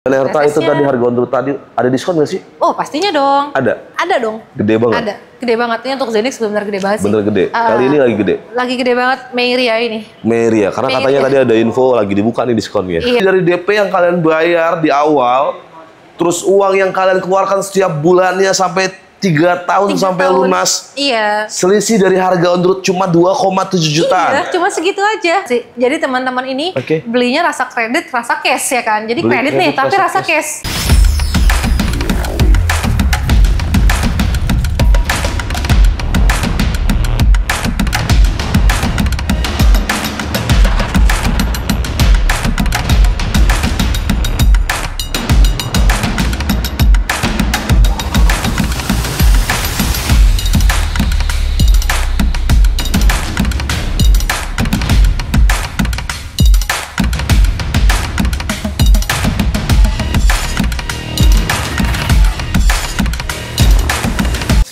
Dan Erta itu tadi harga untuk tadi ada diskon nggak sih? Oh pastinya dong. Ada? Ada dong. Gede banget? Ada. Gede banget. Ini untuk Zenix benar gede banget sih. Bener gede? Kali ini lagi gede? Lagi gede banget Meiria ini. Meiria, karena katanya tadi ada info lagi dibuka nih diskonnya. Iya. Dari DP yang kalian bayar di awal, terus uang yang kalian keluarkan setiap bulannya sampai 3 tahun sampai lunas. Iya. Selisih dari harga on road cuma 2,7 jutaan. Iya, cuma segitu aja. Jadi teman-teman ini belinya rasa kredit, rasa cash ya kan. Jadi kredit nih, tapi rasa cash.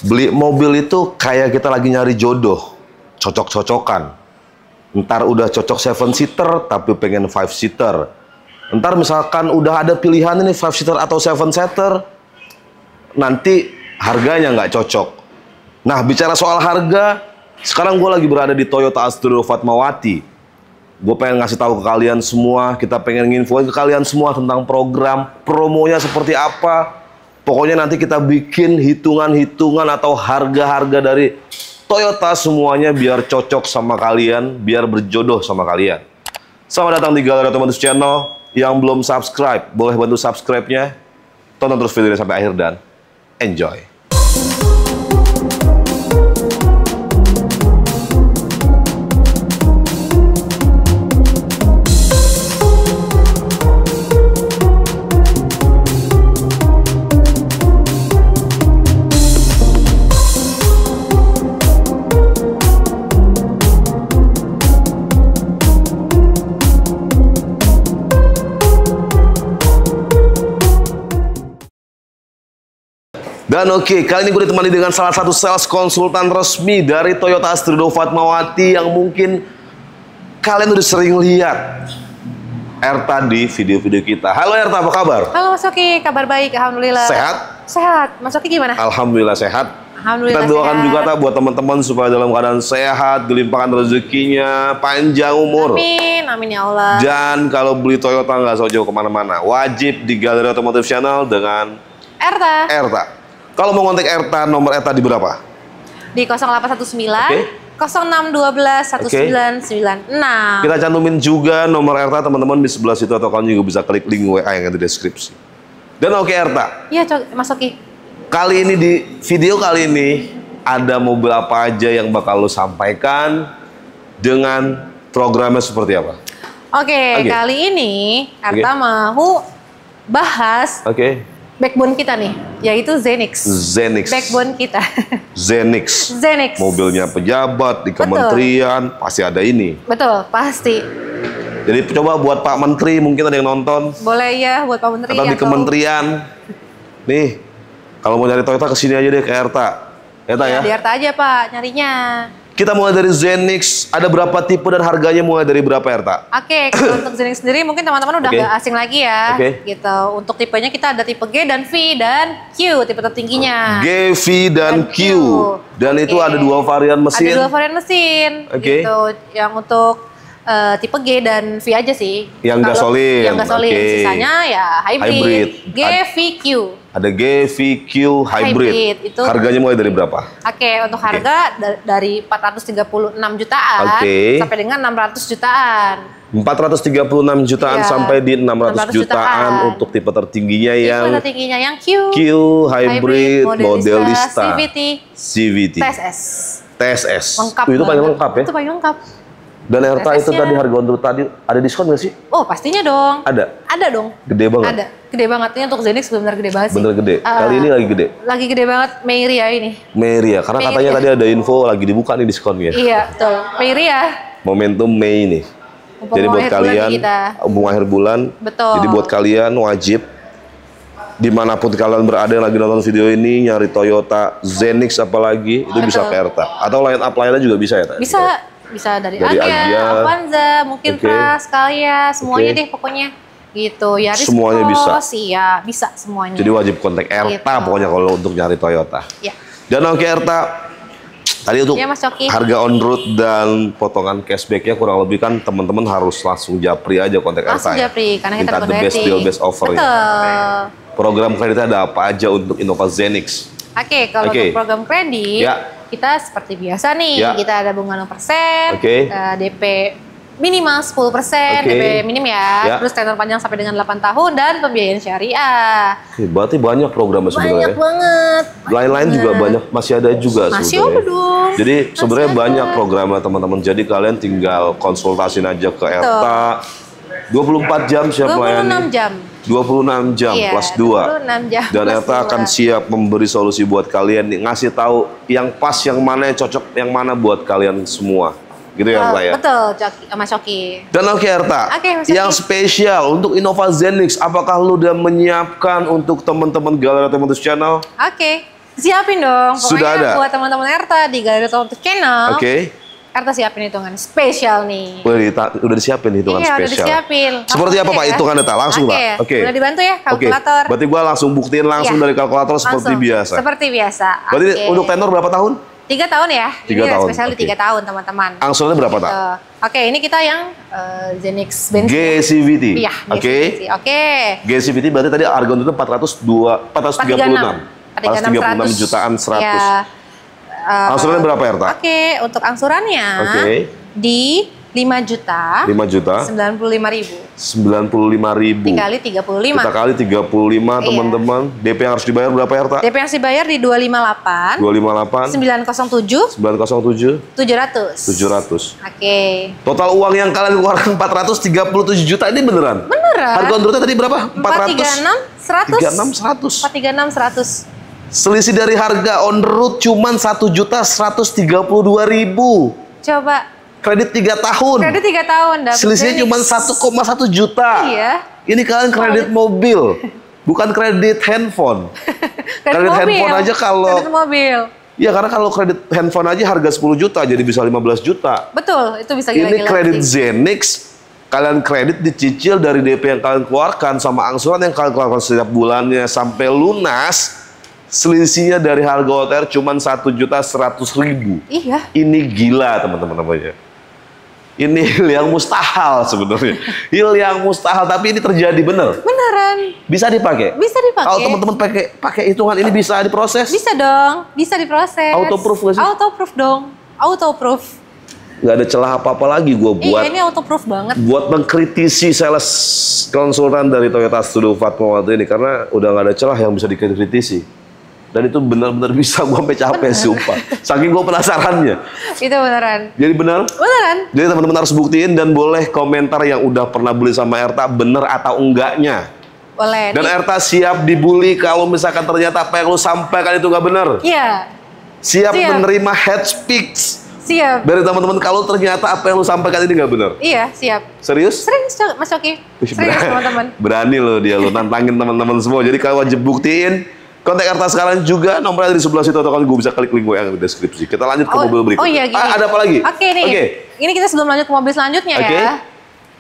Beli mobil itu kayak kita lagi nyari jodoh, cocok-cocokan. Ntar udah cocok 7-seater, tapi pengen 5-seater. Ntar misalkan udah ada pilihan ini 5-seater atau 7-seater, nanti harganya nggak cocok. Nah, bicara soal harga, sekarang gue lagi berada di Toyota Astro Fatmawati. Gue pengen ngasih tahu ke kalian semua, kita pengen nginfoin ke kalian semua tentang program, promonya seperti apa. Pokoknya nanti kita bikin hitungan-hitungan atau harga-harga dari Toyota semuanya biar cocok sama kalian, biar berjodoh sama kalian. Selamat datang di Galeri Otomotif Channel. Yang belum subscribe, boleh bantu subscribe-nya. Tonton terus videonya sampai akhir dan enjoy. Dan oke, kali ini gue ditemani dengan salah satu sales konsultan resmi dari Toyota Astro Fatmawati yang mungkin kalian udah sering lihat Erta di video-video kita. Halo Erta, apa kabar? Halo Mas Oki, kabar baik, alhamdulillah. Sehat? Sehat. Mas Oki gimana? Alhamdulillah sehat. Alhamdulillah kita doakan sehat. juga buat teman-teman supaya dalam keadaan sehat, dilimpahkan rezekinya, panjang umur. Amin, amin ya Allah. Dan kalau beli Toyota nggak usah jauh kemana-mana, wajib di Galeri Otomotif Channel dengan Erta. Erta. Kalau mau kontak Erta, nomor Erta di berapa? Di 0819 0612 1996. Kita cantumin juga nomor Erta teman-teman di sebelah situ, atau kalian juga bisa klik link WA yang ada di deskripsi. Dan oke Erta. Iya Mas Oki. Kali ini di video kali ini ada mobil apa aja yang bakal lo sampaikan dengan programnya seperti apa? Oke, kali ini Erta mau bahas backbone kita nih, yaitu Zenix. Zenix. Backbone kita. Zenix. Zenix. Mobilnya pejabat di kementerian pasti ada ini. Betul, pasti. Jadi coba buat Pak Menteri, mungkin ada yang nonton. Boleh ya buat Pak Menteri. Atau di kementerian. Nih, kalau mau nyari Toyota kesini aja deh ke Erta. Erta ya? Di Erta aja Pak nyarinya. Kita mulai dari Zenix, ada berapa tipe dan harganya mulai dari berapa Erta? Oke, kalau untuk Zenix sendiri mungkin teman-teman udah gak asing lagi ya. Gitu. Untuk tipenya kita ada tipe G dan V dan Q, tipe tertingginya. G, V, dan Q. Dan itu ada 2 varian mesin. Ada 2 varian mesin. Gitu. Yang untuk tipe G dan V aja sih. Yang gasolin. Yang gasolin. Sisanya ya hybrid. G, V, Q. Ada G, V, Q, hybrid. Itu harganya mulai dari berapa? Untuk harga dari 436 jutaan sampai dengan 600 jutaan. 436 jutaan sampai di 600 jutaan untuk tipe tertingginya tipe tertingginya yang Q, hybrid, modelista, CVT, TSS. Lengkap. Itu paling lengkap ya? Itu paling lengkap. Dan Erta itu tadi harga untuk tadi ada diskon nggak sih? Oh pastinya dong. Ada? Ada dong. Gede banget? Ada. Gede banget. Ini untuk Zenix benar gede banget sih. Bener gede? Kali ini lagi gede? Lagi gede banget Meiria ini. Meiria, karena katanya tadi ada info lagi dibuka nih diskonnya. Iya betul. Meiria. Momentum Mei nih. Jadi buat kalian, akhir bulan. Betul. Jadi buat kalian wajib dimanapun kalian berada yang lagi nonton video ini, nyari Toyota Zenix apalagi, itu bisa ke Erta. Atau line up lainnya juga bisa ya? Bisa dari Agya, Avanza, mungkin Pras, Kalia, semuanya deh pokoknya. Gitu, Yaris semuanya Cross, iya bisa semuanya. Jadi wajib kontak Erta gitu. pokoknya kalau untuk nyari Toyota. Ya. Dan oke Erta, tadi untuk ya, Mas Coki. harga on road dan potongan cashbacknya kurang lebih kan teman-teman harus langsung japri aja kontak Erta. Langsung japri, karena kita minta the best deal, best offer. Betul. Program kreditnya ada apa aja untuk Innova Zenix? Oke, kalau untuk program kredit, kita seperti biasa nih, kita ada bunga 0%, DP minimal 10%, DP minim terus tenor panjang sampai dengan 8 tahun, dan pembiayaan syariah. Berarti banyak programnya sebenarnya. Banyak banget. Lain-lain juga banyak, masih ada juga masih ada dong. Jadi sebenarnya banyak programnya teman-teman, jadi kalian tinggal konsultasin aja ke Erta. 24 jam siap melayani. 26 jam plus 2. 26 jam dan Erta akan siap memberi solusi buat kalian nih, ngasih tahu yang pas, yang mana yang cocok, yang mana buat kalian semua. Gitu ya Erta ya? Betul, Mas Coki. Dan oke Erta, yang spesial untuk Innova Zenix, apakah lu udah menyiapkan untuk teman-teman Galeri Otomotif Channel? Siapin dong. Pokoknya sudah ada buat teman-teman Erta di Galeri Otomotif Channel. Erta siapin hitungan spesial nih. Udah disiapin hitungan spesial. Udah disiapin. Seperti apa Pak hitungannya Erta? Langsung Pak. Udah dibantu ya kalkulator. Berarti gua langsung buktiin langsung dari kalkulator seperti biasa. Seperti biasa. Berarti untuk tenor berapa tahun? 3 tahun ya. 3 tahun. Spesial di 3 tahun teman-teman. Angsurannya berapa tak? Ini kita yang Zenix bensin. GCVT. Iya. GCVT berarti tadi harga untuk 436 jutaan 100. Angsurannya berapa Erta? Untuk angsurannya di 5.95.000. 95.000. Dikali 35. Kita kali 35 teman-teman. DP yang harus dibayar berapa Erta? DP yang harus dibayar di 258. 907. 700. Total uang yang kalian keluarkan 437 juta ini beneran? Beneran. Harga on roadnya tadi berapa? 436.100. Selisih dari harga on road cuman 1.132.000. Coba. Kredit 3 tahun. Kredit 3 tahun. Selisihnya cuma 1,1 juta. Iya. Ini kalian kredit mobil, bukan kredit handphone. Kredit handphone aja kalau. Kredit mobil. Ya karena kalau kredit handphone aja harga 10 juta jadi bisa 15 juta. Betul, itu bisa gila-gila. Ini kredit Zenix, kalian kredit dicicil dari DP yang kalian keluarkan sama angsuran yang kalian keluarkan setiap bulannya sampai lunas. Selisihnya dari harga OTR cuma 1.100.000. Iya. Ini gila teman-teman namanya. Ini hal yang mustahil sebenarnya. Hal yang mustahil, tapi ini terjadi bener. Beneran. Bisa dipakai? Bisa dipakai. Kalau teman-teman pakai hitungan ini bisa diproses? Bisa dong, bisa diproses. Autoproof nggak sih? Autoproof dong, autoproof. Nggak ada celah apa-apa lagi gue buat. Ini autoproof banget. Buat mengkritisi sales konsultan dari Toyota Studio Fatmawati ini, karena udah nggak ada celah yang bisa dikritisi. Dan itu benar-benar bisa gue sampai capek sumpah. Saking gue penasarannya. Itu beneran. Jadi benar? Beneran. Jadi teman-teman harus buktiin dan boleh komentar yang udah pernah beli sama Erta bener atau enggaknya. Boleh. Dan Erta siap dibully kalau misalkan ternyata apa yang lu sampaikan itu nggak bener. Iya. Siap menerima head speaks. Siap. Dari teman-teman kalau ternyata apa yang lu sampaikan ini nggak bener. Iya, siap. Serius? Serius Mas Coki. Serius teman-teman. Berani loh dia, lu nantangin teman-teman semua. Jadi kalau wajib buktiin. Kontak Erta sekarang juga, nomornya di sebelah situ atau kan gue bisa klik link yang di deskripsi. Kita lanjut ke mobil berikutnya. Oh iya gini. Ada apa lagi? Ini kita sebelum lanjut ke mobil selanjutnya ya.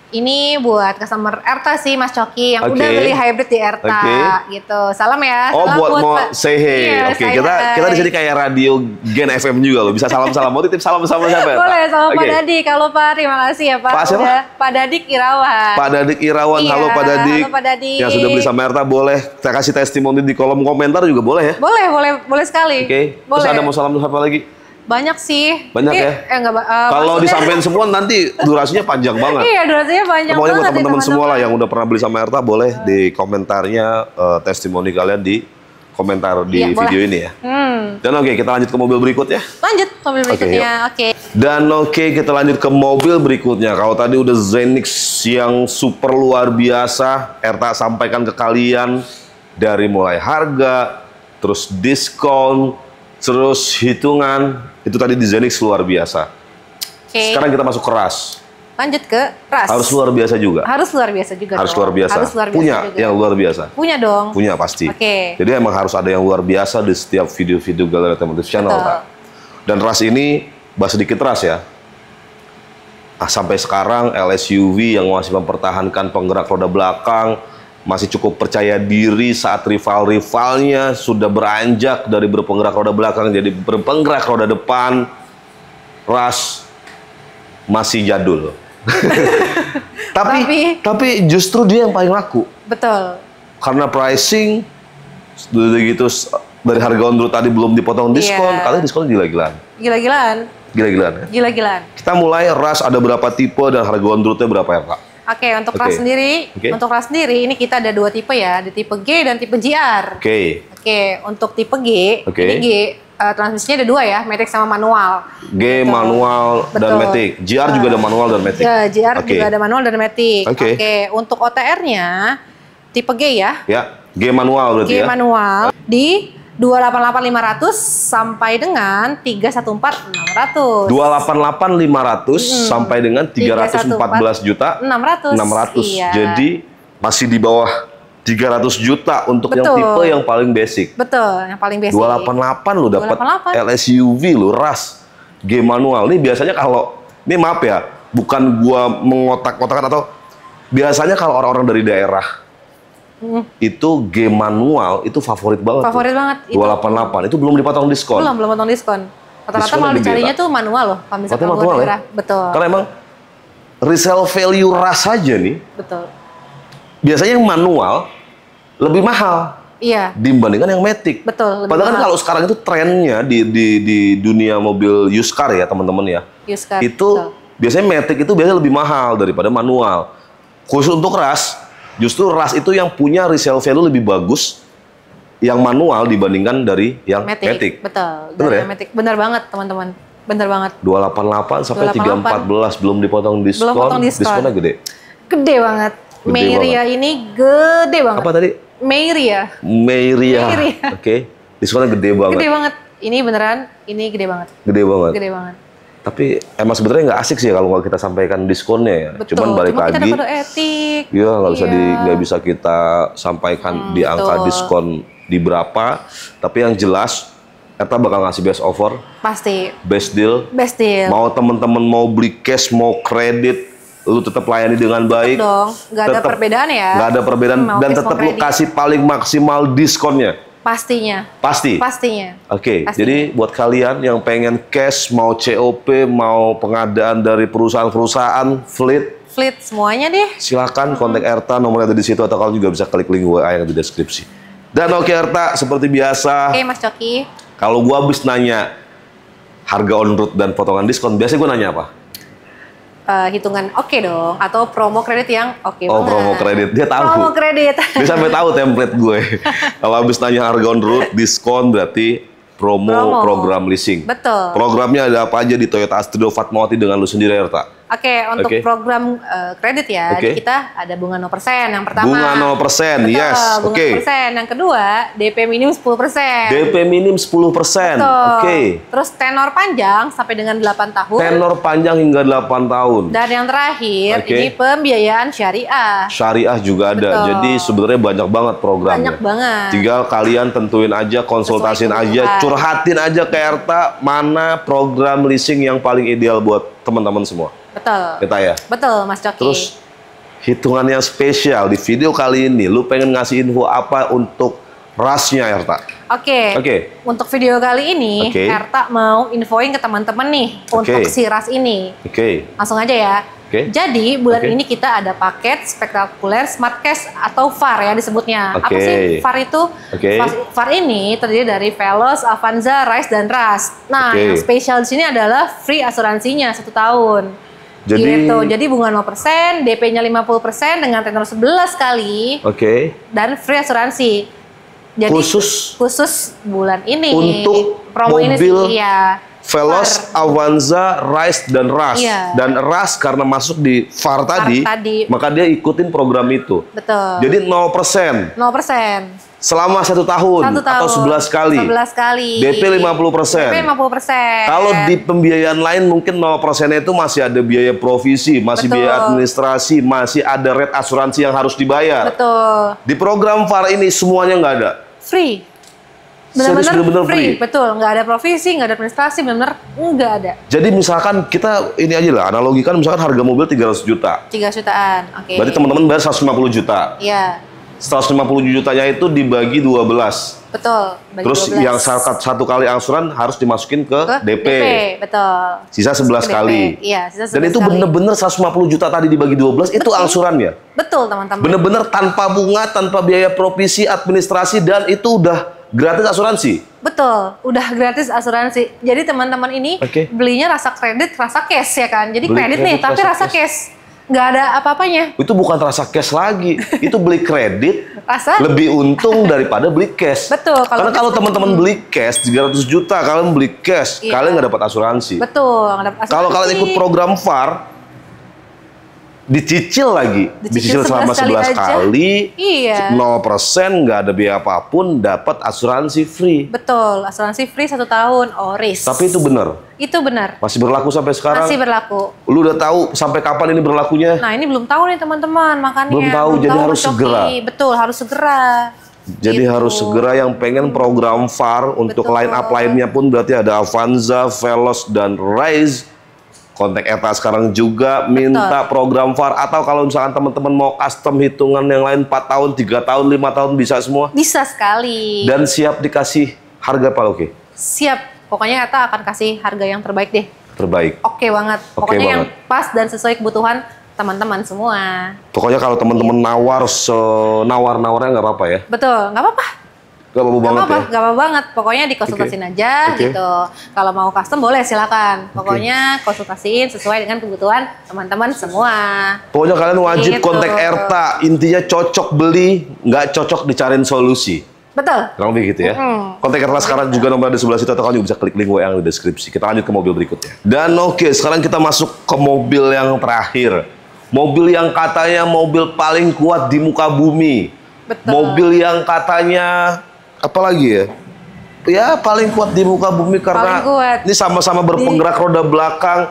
Ini buat customer Erta sih Mas Coki yang udah beli hybrid di Erta gitu. Salam ya. Oh, salam buat mau say hey. Kita di sini kayak radio Gen FM juga loh. Bisa salam-salam. Mau titip salam sama siapa ya? Boleh sama Pak Dadi. Kalau Pak, terima kasih ya Pak. Pak siapa? Pak Dadik Irawan. Pak Dadik Irawan. Halo Pak Dadik. Halo Pak Dadik. Yang sudah beli sama Erta boleh saya kasih testimoni di kolom komentar juga boleh ya? Boleh sekali. Terus ada mau salam apa lagi? Banyak sih. Banyak ya? Kalau disampaikan semua nanti durasinya panjang banget. Iya, durasinya panjang banget. Pokoknya buat teman-teman semua lah yang udah pernah beli sama Erta boleh di komentarnya testimoni kalian di komentar di video ini ya. Dan kita lanjut ke mobil berikutnya. Lanjut mobil berikutnya. Dan kita lanjut ke mobil berikutnya. Kalau tadi udah Zenix yang super luar biasa, Erta sampaikan ke kalian dari mulai harga, terus diskon, terus hitungan. Itu tadi di Zenix luar biasa. Sekarang kita masuk ke RAS. Lanjut ke RAS. Harus luar biasa juga. Harus luar biasa juga. Harus luar biasa. Punya juga. Yang luar biasa. Punya dong. Punya pasti. Jadi emang harus ada yang luar biasa di setiap video-video Galeri Otomotif Channel. Dan RAS ini, bahas sedikit RAS ya. sampai sekarang LSUV yang masih mempertahankan penggerak roda belakang, masih cukup percaya diri saat rival-rivalnya sudah beranjak dari berpenggerak roda belakang jadi berpenggerak roda depan. Rush masih jadul. tapi justru dia yang paling laku. Betul. Karena pricing gitu dari harga on road tadi belum dipotong diskon, kali diskon gila-gilaan. Gila-gilaan. Kita mulai Rush ada berapa tipe dan harga on roadnya berapa ya, Pak? Oke, untuk Rush sendiri, ini kita ada 2 tipe ya, ada tipe G dan tipe GR. Oke, untuk tipe G, ini G transmisinya ada 2 ya, matic sama manual. G gitu. Manual dan matic. GR juga ada manual dan matic. Ya, GR juga ada manual dan matic. Oke, untuk OTR-nya tipe G ya. Ya, G manual berarti ya. G manual di 288.500 sampai dengan 314.600. 288.500 sampai dengan 314 juta 600. Iya. Jadi masih di bawah 300 juta untuk yang tipe yang paling basic. Betul, yang paling basic. 288 lu dapat LSUV lu Rush G manual. Ini biasanya kalau ini maaf ya, bukan gua mengotak-kotakan atau biasanya kalau orang-orang dari daerah itu G manual itu favorit banget. 288 itu belum dipotong diskon. Belum potong diskon. Rata-rata malah dicarinya tuh manual loh. Kalau misalkan manual ya? Betul. Karena emang resale value Rush aja nih. Betul. Biasanya yang manual lebih mahal. Iya. Dibandingkan yang matic. Betul. Padahal kan kalau sekarang itu trennya di dunia mobil used car ya teman-teman ya. Used car. Itu biasanya matic itu biasanya lebih mahal daripada manual. Khusus untuk Rush. Justru Rush itu yang punya resale value lebih bagus yang manual dibandingkan dari yang matic. Betul. Bener ya? Matic. Bener banget teman-teman. Bener banget. 288 sampai 314 belum dipotong diskon. Diskonnya gede. Gede banget. Meiria ini gede banget. Apa tadi? Meiria. Oke. Diskonnya gede banget. Gede banget. Ini beneran, ini gede banget. Gede banget. Tapi emang sebenarnya nggak asik sih kalau kita sampaikan diskonnya ya. Betul. Cuman balik lagi. Kita dapat etik. Iya, nggak bisa kita sampaikan di angka diskon di berapa. Tapi yang jelas, kita bakal ngasih best offer. Pasti. Best deal. Mau temen-temen mau beli cash, mau kredit, lu tetap layani dengan baik. Tetap dong, nggak ada perbedaan ya. Nggak ada perbedaan dan tetap lu kasih paling maksimal diskonnya. Pastinya. Oke, jadi buat kalian yang pengen cash, mau COP, mau pengadaan dari perusahaan-perusahaan, fleet semuanya deh. Silakan kontak Erta, nomornya ada di situ atau kalian juga bisa klik link WA yang di deskripsi. Dan oke Erta, seperti biasa. Oke Mas Coki. Kalau gua habis nanya harga on road dan potongan diskon, biasanya gua nanya apa? Hitungan oke dong, atau promo kredit yang oke banget. Promo kredit, dia tahu. Promo kredit. Dia sampai tahu template gue. Kalau habis nanya harga on road, diskon berarti promo program leasing. Betul. Programnya ada apa aja di Toyota Astrido Fatmawati dengan lu sendiri, Erta? Oke, untuk program kredit ya, kita ada bunga 0% yang pertama. Bunga 0%, yes. Bunga 0%. Yang kedua, DP minim 10%. DP minim 10%. Terus tenor panjang sampai dengan 8 tahun. Tenor panjang hingga 8 tahun. Dan yang terakhir, ini pembiayaan syariah. Syariah juga ada. Jadi sebenarnya banyak banget programnya. Banyak banget. Tinggal kalian tentuin aja, konsultasin aja, curhatin aja ke Erta mana program leasing yang paling ideal buat teman-teman semua. Betul. Kita ya? Betul, Mas Coki. Terus, hitungan yang spesial di video kali ini, lu pengen ngasih info apa untuk Rush-nya, Erta? Oke. Untuk video kali ini, Erta mau infoin ke teman-teman nih untuk si Rush ini. Langsung aja ya. Jadi, bulan ini kita ada paket spektakuler Smart Cash atau VAR ya disebutnya. Apa sih VAR itu? VAR ini terdiri dari Veloz, Avanza, Rise, dan Rush. Nah, yang spesial di sini adalah free asuransinya 1 tahun. Jadi bunga 0%, DP-nya 50% dengan tenor 11 kali. Dan free asuransi. Jadi khusus bulan ini. Untuk promo mobil ini ya. Veloz, Avanza, Rise, dan Rush. Dan Rush karena masuk di VAR tadi, maka dia ikutin program itu. Betul. Jadi 0%. Selama 1 tahun atau 11 kali. DP 50%. Kalau di pembiayaan lain mungkin 0%-nya itu masih ada biaya provisi, masih biaya administrasi, masih ada rate asuransi yang harus dibayar. Betul. Di program VAR ini semuanya nggak ada. Free. benar-benar free. Betul, nggak ada provisi, nggak ada administrasi, benar-benar nggak ada. Jadi misalkan kita ini aja lah, analogikan misalkan harga mobil 300 juta. 3 jutaan, oke. Berarti teman-teman bayar 150 juta. Iya. 150 jutanya itu dibagi 12. Betul. Terus 12. Yang satu kali angsuran harus dimasukin ke DP. Betul. Sisa 11 kali. Iya, sisa 11 Dan itu bener-bener 150 juta tadi dibagi 12, itu angsurannya. Betul, teman-teman. Bener-bener tanpa bunga, tanpa biaya provisi, administrasi, dan itu udah gratis asuransi. Betul, udah gratis asuransi. Jadi teman-teman ini belinya rasa kredit, rasa cash ya kan. Jadi kredit nih, tapi rasa cash. Nggak ada apa-apanya. Itu bukan rasa cash lagi. Itu beli kredit lebih untung daripada beli cash. Betul. Karena kalau teman-teman beli cash 300 juta, kalian beli cash, kalian nggak dapat asuransi. Betul, nggak dapat asuransi. Kalau kalian ikut program VAR, dicicil lagi, dicicil selama 11 kali, 0%, nggak ada biaya apapun, dapat asuransi free. Betul, asuransi free 1 tahun, ORIS. Tapi itu benar? Itu benar. Masih berlaku sampai sekarang? Masih berlaku. Lu udah tahu sampai kapan ini berlakunya? Nah, ini belum tahu nih teman-teman, makanya. Belum tahu, jadi harus segera. Betul, harus segera. Jadi harus segera yang pengen program VAR untuk line up lainnya pun berarti ada Avanza, Veloz, dan Rise. Kontak Eta sekarang juga minta program VAR, atau kalau misalkan teman-teman mau custom hitungan yang lain 4 tahun, 3 tahun, 5 tahun bisa semua? Bisa sekali. Dan siap dikasih harga Pak Oke? Siap. Pokoknya Eta akan kasih harga yang terbaik deh. Terbaik. Oke banget. Pokoknya yang pas dan sesuai kebutuhan teman-teman semua. Pokoknya kalau teman-teman nawar senawar-nawarnya nggak apa-apa ya? Betul, nggak apa-apa. Gak apa-apa banget ya? Gak apa-apa banget, pokoknya dikonsultasiin aja gitu. Kalau mau custom boleh silakan. Pokoknya konsultasiin sesuai dengan kebutuhan teman-teman semua. Pokoknya kalian wajib kontak Erta. Intinya cocok beli, nggak cocok dicariin solusi. Betul. Kurang lebih gitu ya. Kontak Erta sekarang juga nomor di sebelah situ, atau kalian juga bisa klik link WA yang di deskripsi. Kita lanjut ke mobil berikutnya. Dan sekarang kita masuk ke mobil yang terakhir. Mobil yang katanya mobil paling kuat di muka bumi. Betul. Mobil yang katanya apalagi ya? Ya paling kuat di muka bumi karena ini sama-sama berpenggerak roda belakang,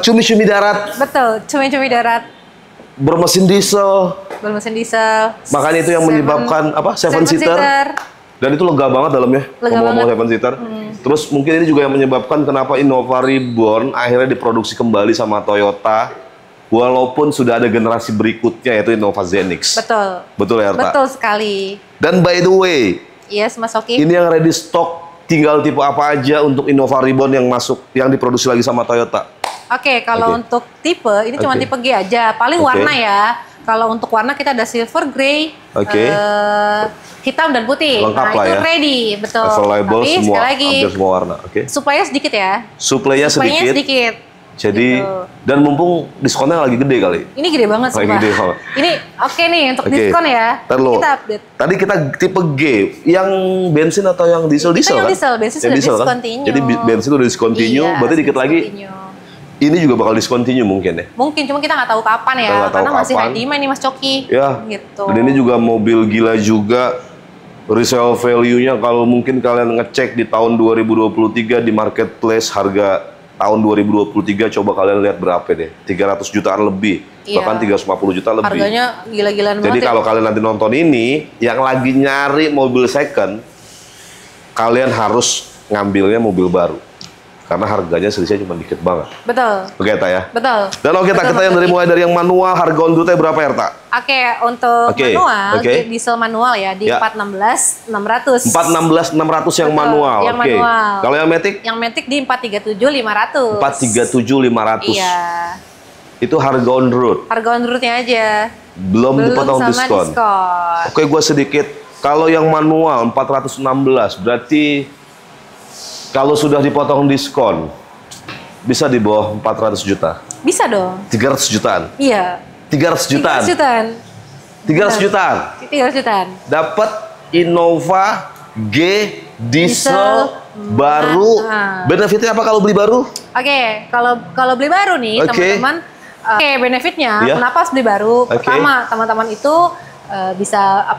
cumi-cumi darat. Betul, cumi-cumi darat. Bermesin diesel. Makanya itu yang menyebabkan apa? 7-seater. Dan itu lega banget dalamnya. Ngomong-ngomong 7-seater. Terus mungkin ini juga yang menyebabkan kenapa Innova Reborn akhirnya diproduksi kembali sama Toyota. Walaupun sudah ada generasi berikutnya, yaitu Innova Zenix. Betul. Betul ya, Erta? Betul sekali. Dan by the way, yes, Mas Oki. Ini yang ready stock, tinggal tipe apa aja untuk Innova Reborn yang masuk, yang diproduksi lagi sama Toyota? Kalau untuk tipe, ini cuma tipe G aja. Paling warna ya. Kalau untuk warna kita ada silver, grey, hitam dan putih. Lengkap lah itu ya. Ready, betul. Available tapi semua, sekali lagi, hampir semua warna. Supply-nya sedikit ya. Supply-nya sedikit. Jadi, dan mumpung diskonnya lagi gede kali. Ini gede banget sih, Pak. Ini nih untuk diskon ya. Kita update. Tadi kita tipe G, yang bensin atau yang diesel? Diesel kan? Bensin sudah discontinue. Jadi bensin udah discontinue, berarti dikit lagi ini juga bakal discontinue mungkin ya? Mungkin, cuma kita nggak tahu kapan ya. Karena masih high demand nih Mas Coki. Ya, gitu. Dan ini juga mobil gila juga. Resale value-nya kalau mungkin kalian ngecek di tahun 2023 di marketplace, harga tahun 2023 coba kalian lihat berapa deh, 300 jutaan lebih, bahkan 350 juta lebih. Harganya gila-gilaan banget. Jadi kalau kalian nanti nonton ini, yang lagi nyari mobil second, kalian harus ngambilnya mobil baru. Karena harganya selisihnya cuma dikit banget. Betul. Oke, Ta ya? Betul. Dan kita yang mulai dari yang manual, harga on road-nya berapa ya, Ta? Untuk manual, diesel manual ya, di 416.600. 416.600 yang manual. Yang manual. Kalau yang Matic? Yang Matic di 437.500. 437.500. Iya. Itu harga on road. Harga on road-nya aja. Belum dipotong diskon. Oke, gue sedikit. Kalau yang manual 416, berarti kalau sudah dipotong diskon, bisa di bawah 400 juta? Bisa dong. 300 jutaan? Iya. 300 jutaan? 300 jutaan? 300 jutaan. Dapat Innova G diesel baru. Benefitnya apa kalau beli baru? Kalau beli baru nih teman-teman. Benefitnya kenapa harus beli baru? Pertama, teman-teman itu bisa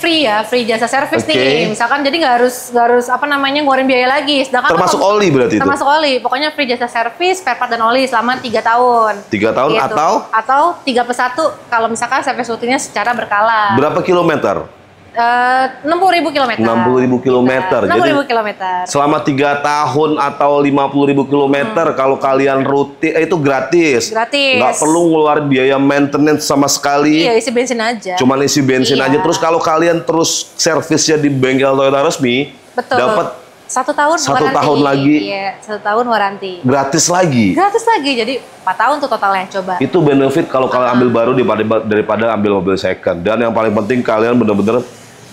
free ya, free jasa servis nih. Misalkan jadi nggak harus ngeluarin biaya lagi. Sedangkan termasuk oli berarti itu? Termasuk oli. Pokoknya free jasa servis, spare part dan oli selama 3 tahun. 3 tahun gitu. Atau 3+1 kalau misalkan servis rutinnya secara berkala. Berapa kilometer? 60.000 kilometer. 60.000 kilometer. 60.000 kilometer. Selama 3 tahun atau 50.000 kilometer, kalau kalian rutin, itu gratis. Gratis. Nggak perlu ngeluarin biaya maintenance sama sekali. Iya, isi bensin aja. Cuman isi bensin aja. Terus kalau kalian terus servisnya di bengkel Toyota resmi, dapat 1 tahun waranti. 1 tahun lagi. Iya, 1 tahun waranti. Gratis lagi. Gratis lagi. Jadi 4 tahun tuh totalnya, coba. Itu benefit kalau kalian ambil baru daripada ambil mobil second. Dan yang paling penting kalian bener-bener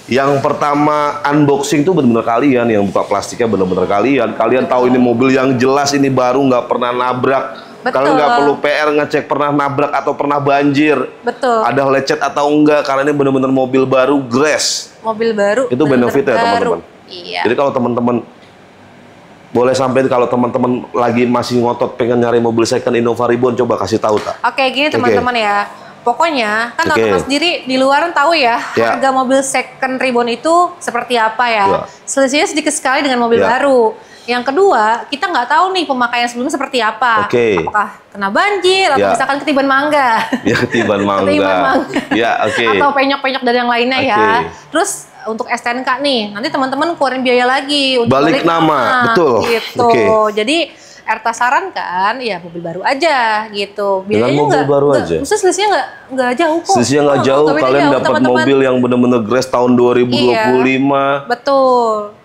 yang pertama unboxing tuh bener-bener kalian, yang buka plastiknya bener-bener kalian. Kalian tahu ini mobil yang jelas, ini baru, nggak pernah nabrak. Kalian nggak perlu PR ngecek pernah nabrak atau pernah banjir. Betul. Ada lecet atau enggak, karena ini bener-bener mobil baru, grass. Mobil baru. Itu benefit ya teman-teman. Iya. Jadi kalau teman-teman boleh sampai kalau teman-teman lagi masih ngotot pengen nyari mobil second Innova Reborn, coba kasih tahu tak? Oke, gini teman-teman ya. Pokoknya kan teman-teman sendiri di luar tahu ya, harga mobil second Reborn itu seperti apa ya. Selisihnya sedikit sekali dengan mobil baru. Yang kedua, kita nggak tahu nih pemakaian sebelumnya seperti apa. Apakah kena banjir atau misalkan ketiban mangga. Ya, ketiban mangga. Ketiban mangga. Ya, Atau penyok-penyok dari yang lainnya ya. Terus untuk STNK nih, nanti teman-teman keluarin biaya lagi untuk balik nama. Betul. Gitu. Jadi Erta sarankan ya mobil baru aja gitu. Biayanya mobil baru aja. Maksudnya selisihnya nggak jauh kok. Selisihnya nggak jauh. Kalian dapat mobil yang bener-bener grass tahun 2025. Iya, betul.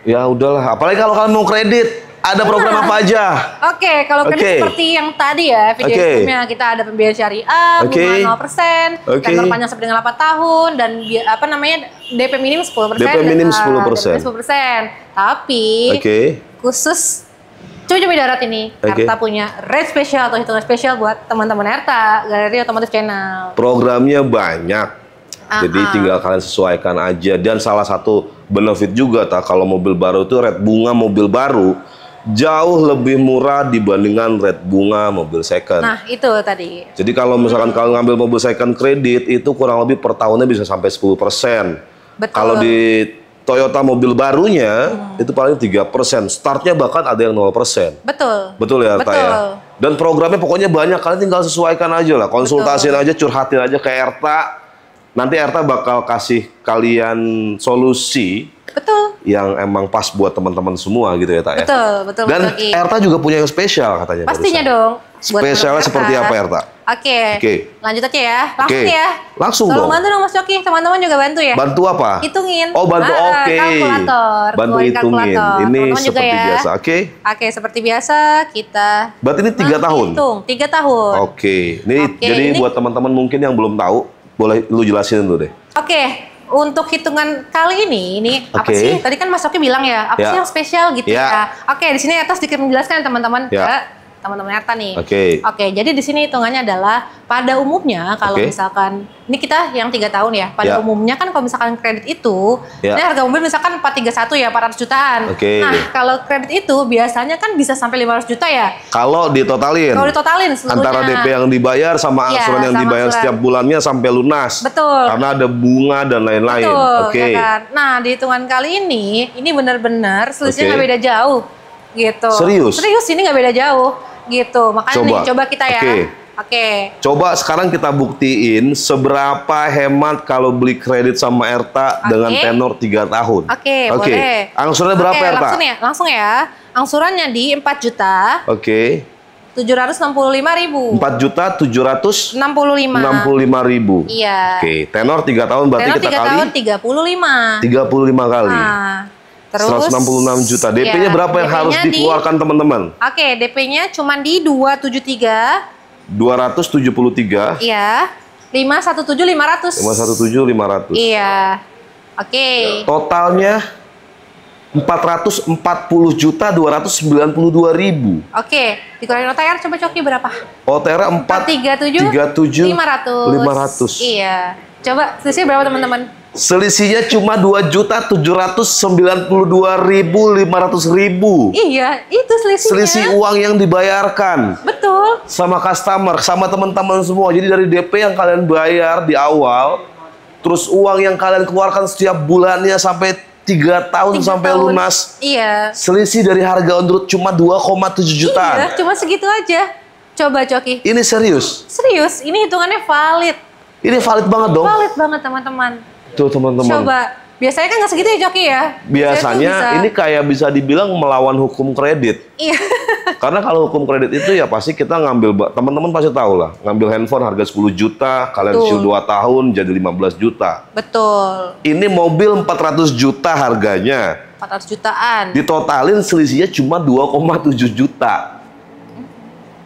Ya udahlah. Apalagi kalau kalian mau kredit. Ada program apa aja? Oke, kalau kredit seperti yang tadi ya, video sebelumnya kita ada pembiayaan syariah, bunga 0%, tenor panjang sampai dengan 8 tahun, dan apa namanya DP minim 10%. DP minim 10%. Tapi khusus Cumi Darat ini, Erta punya rate spesial atau hitungan spesial buat teman-teman Erta, Galeri Otomotif Channel. Programnya banyak. Jadi tinggal kalian sesuaikan aja. Dan salah satu benefit juga kalau mobil baru itu rate bunga mobil baru jauh lebih murah dibandingkan rate bunga mobil second. Nah, itu tadi. Jadi kalau misalkan kalian ngambil mobil second kredit itu kurang lebih per tahunnya bisa sampai 10%. Betul. Kalau di Toyota mobil barunya itu paling 3%. Startnya bahkan ada yang 0%. Betul. Betul ya, Erta ya? Dan programnya pokoknya banyak, kalian tinggal sesuaikan aja lah. Konsultasiin aja, curhatin aja ke Erta. Nanti Erta bakal kasih kalian solusi yang emang pas buat teman-teman semua gitu ya, Tak ya? Betul. Dan Erta juga punya yang spesial katanya. Pastinya dong. Spesialnya seperti apa, Erta? Oke. Lanjut aja ya. Langsung ya. Langsung dong. Tolong bantu dong Mas Coki, teman-teman juga bantu ya. Bantu apa? Hitungin. Oh, bantu kalkulator. Bantu hitungin. Ini seperti biasa. Oke, seperti biasa kita. Berarti ini 3 tahun. Hitung 3 tahun. Oke. Jadi buat teman-teman mungkin yang belum tahu, boleh lu jelasin dulu deh. Oke. Untuk hitungan kali ini apa sih? Tadi kan Mas Coki bilang ya, apa sih yang spesial gitu ya. Oke, di sini Erta sedikit menjelaskan teman-teman teman-teman Erta nih. Oke, jadi di sini hitungannya adalah pada umumnya kalau misalkan ini kita yang 3 tahun ya. Pada umumnya kan kalau misalkan kredit itu, ini harga mobil misalkan 431 ya, 400 jutaan. Nah, kalau kredit itu biasanya kan bisa sampai 500 juta ya. Kalau ditotalin. Kalau ditotalin seluruhnya. Antara DP yang dibayar sama angsuran yang dibayar setiap bulannya sampai lunas. Betul. Karena ada bunga dan lain-lain. Ya kan? Nah, di hitungan kali ini benar-benar selisihnya nggak beda jauh. Gitu. Serius ini nggak beda jauh. Gitu, makanya coba kita ya. Coba sekarang kita buktiin seberapa hemat kalau beli kredit sama Erta dengan tenor 3 tahun. Boleh. Angsurannya berapa Erta? Langsung ya. Angsurannya di 4 juta. 765.000. 4.765.000. Iya. Tenor 3 tahun berarti kita kali 35 kali. Terus 166 juta. DP-nya berapa yang harus dikeluarkan teman-teman? DP-nya cuma di 273. 273. Iya. 517.500. 517.500. Iya. Totalnya 440.292.000. Dikurangin OTR coba Coki berapa? OTR 437.500. Iya. Coba selisih berapa teman-teman? Selisihnya cuma 2.792.500.000. Iya, itu selisihnya. Selisih uang yang dibayarkan. Betul. Sama customer, sama teman-teman semua. Jadi dari DP yang kalian bayar di awal, terus uang yang kalian keluarkan setiap bulannya sampai 3 tahun sampai lunas. Iya. Selisih dari harga on road cuma 2,7 jutaan. Iya, cuma segitu aja. Coba Coki. Ini serius? Serius, ini hitungannya valid. Ini valid banget dong? Valid banget teman-teman. Tuh teman-teman. Coba, biasanya kan nggak segitu ya Coki ya? Biasanya ini kayak bisa dibilang melawan hukum kredit. Iya. Karena kalau hukum kredit itu ya pasti kita ngambil, teman-teman pasti tahu lah, ngambil handphone harga 10 juta, kalian cicil 2 tahun jadi 15 juta. Betul. Ini mobil 400 juta harganya. 400 jutaan. Ditotalin selisihnya cuma 2,7 juta.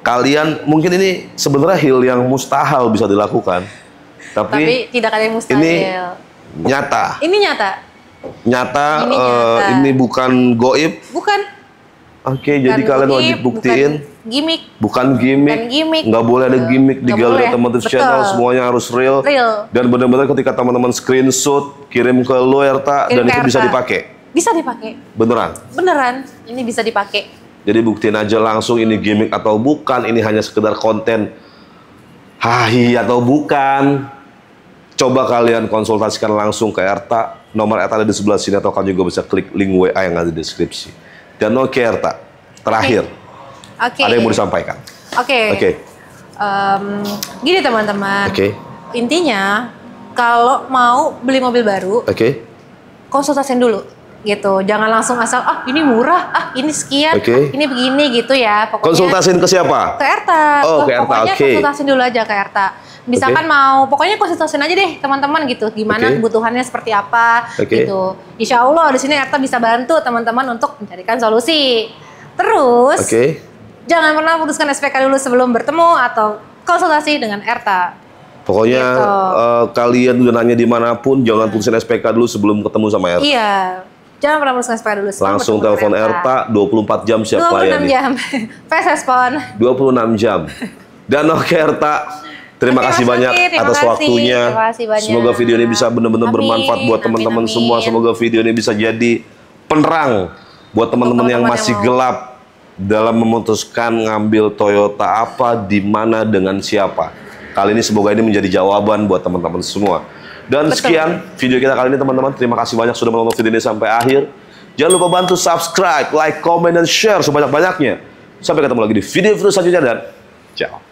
Kalian mungkin ini sebenarnya hal yang mustahil bisa dilakukan. Tapi tidak ada yang mustahil. Ini nyata. Ini nyata. Nyata, ini bukan goib. Bukan. Oke, jadi kalian wajib buktiin. Bukan gimmick. Nggak boleh ada gimmick di Galeri Otomotif Channel. Semuanya harus real. Dan benar-benar ketika teman-teman screenshot, kirim ke lo Erta, dan itu bisa dipakai. Bisa dipakai. Beneran? Beneran. Ini bisa dipakai. Jadi buktiin aja langsung ini gimmick atau bukan. Ini hanya sekedar konten hahi atau bukan. Coba kalian konsultasikan langsung ke Erta. Nomor Erta ada di sebelah sini, atau kalian juga bisa klik link WA yang ada di deskripsi. Dan oke Erta, terakhir, ada yang mau disampaikan? Gini teman-teman, intinya kalau mau beli mobil baru, konsultasiin dulu, gitu. Jangan langsung asal, ini murah, ini sekian, ini begini gitu ya. Pokoknya, konsultasiin ke siapa? Ke Erta. Oh, ke Erta, pokoknya konsultasiin dulu aja ke Erta. Misalkan mau, pokoknya konsultasiin aja deh teman-teman gitu. Gimana kebutuhannya seperti apa gitu. Insya Allah di sini Erta bisa bantu teman-teman untuk mencarikan solusi. Terus, jangan pernah putuskan SPK dulu sebelum bertemu atau konsultasi dengan Erta. Pokoknya gitu. Kalian udah nanya dimanapun, jangan putusin SPK dulu sebelum ketemu sama Erta. Iya. Jangan pernah putuskan SPK dulu. Langsung telepon Erta, 24 jam siap layani. 26 jam. Fast respon. 26 jam. Dan oke Erta, terima kasih banyak atas waktunya. Semoga video ini bisa benar-benar bermanfaat buat teman-teman semua. Semoga video ini bisa jadi penerang buat teman-teman yang masih gelap dalam memutuskan ngambil Toyota apa, di mana, dengan siapa. Kali ini semoga ini menjadi jawaban buat teman-teman semua. Dan sekian video kita kali ini teman-teman. Terima kasih banyak sudah menonton video ini sampai akhir. Jangan lupa bantu subscribe, like, comment, dan share sebanyak-banyaknya. Sampai ketemu lagi di video-video selanjutnya dan ciao.